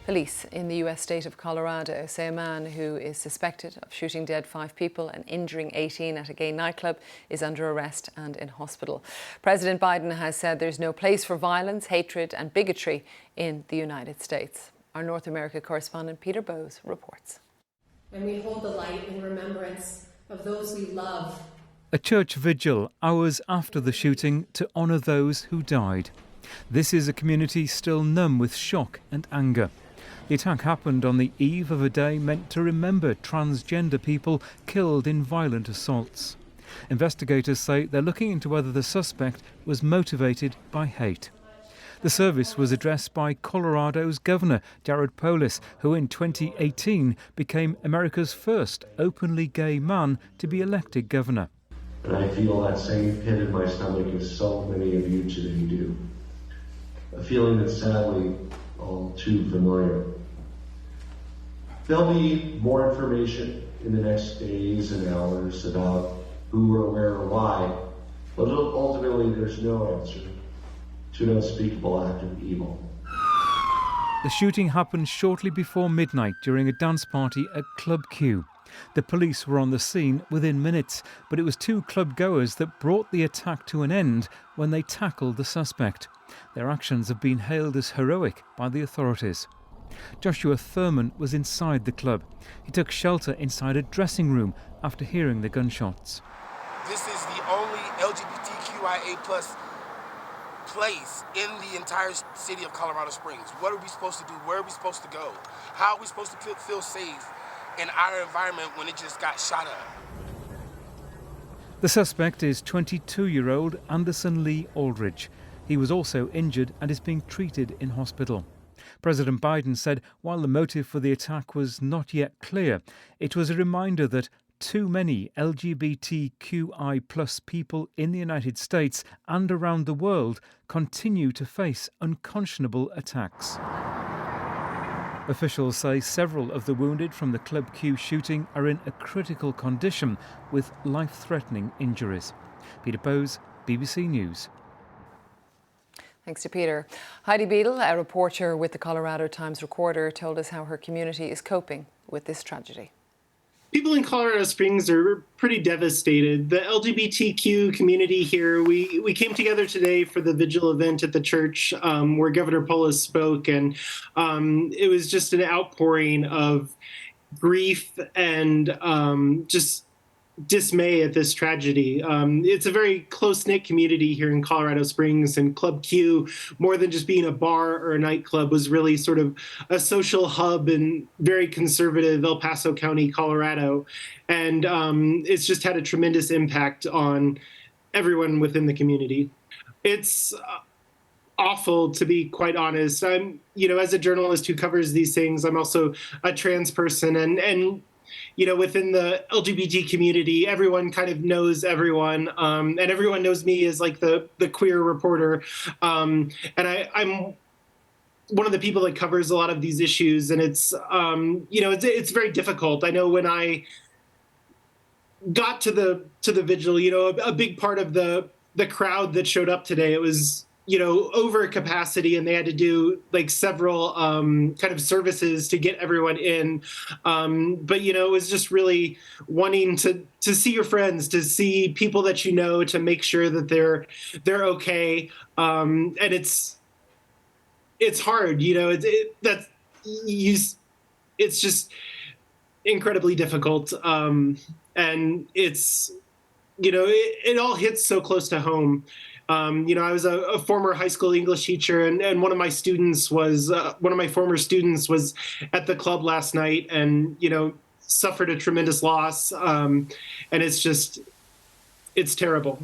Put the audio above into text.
Police in the US state of Colorado say a man who is suspected of shooting dead 5 people and injuring 18 at a gay nightclub is under arrest and in hospital. President Biden has said there's no place for violence, hatred and bigotry in the United States. Our North America correspondent Peter Bowes reports. And we hold the light in remembrance of those we love. A church vigil hours after the shooting to honour those who died. This is a community still numb with shock and anger. The attack happened on the eve of a day meant to remember transgender people killed in violent assaults. Investigators say they're looking into whether the suspect was motivated by hate. The service was addressed by Colorado's Governor, Jared Polis, who in 2018 became America's first openly gay man to be elected governor. And I feel that same pit in my stomach as so many of you today do. A feeling that's sadly all too familiar. There'll be more information in the next days and hours about who or where or why, but ultimately there's no answer to an unspeakable act of evil. The shooting happened shortly before midnight during a dance party at Club Q. The police were on the scene within minutes, but it was 2 club goers that brought the attack to an end when they tackled the suspect. Their actions have been hailed as heroic by the authorities. Joshua Thurman was inside the club. He took shelter inside a dressing room after hearing the gunshots. This is the only LGBTQIA+ place in the entire city of Colorado Springs. What are we supposed to do? Where are we supposed to go? How are we supposed to feel safe in our environment when it just got shot at? The suspect is 22-year-old Anderson Lee Aldridge. He was also injured and is being treated in hospital. President Biden said while the motive for the attack was not yet clear, it was a reminder that too many LGBTQI+ people in the United States and around the world continue to face unconscionable attacks. Officials say several of the wounded from the Club Q shooting are in a critical condition with life-threatening injuries. Peter Bowes, BBC News. Thanks to Peter. Heidi Beadle, a reporter with the Colorado Times-Recorder, told us how her community is coping with this tragedy. People in Colorado Springs are pretty devastated. The LGBTQ community here, we came together today for the vigil event at the church where Governor Polis spoke, and it was just an outpouring of grief and just dismay at this tragedy. It's a very close-knit community here in Colorado Springs, and Club Q, more than just being a bar or a nightclub, was really sort of a social hub in very conservative El Paso County, Colorado. And it's just had a tremendous impact on everyone within the community. It's awful, to be quite honest. I'm, as a journalist who covers these things, I'm also a trans person, and within the LGBT community, everyone kind of knows everyone, and everyone knows me as like the queer reporter. And I'm one of the people that covers a lot of these issues, and it's very difficult. I know when I got to the vigil, a big part of the crowd that showed up today, it was over capacity, and they had to do like several kind of services to get everyone in. But it was just really wanting to see your friends, to see people that to make sure that they're okay. And it's hard, it's just incredibly difficult. And it's, it all hits so close to home. I was a former high school English teacher, and one of my former students was at the club last night and, suffered a tremendous loss. And it's terrible.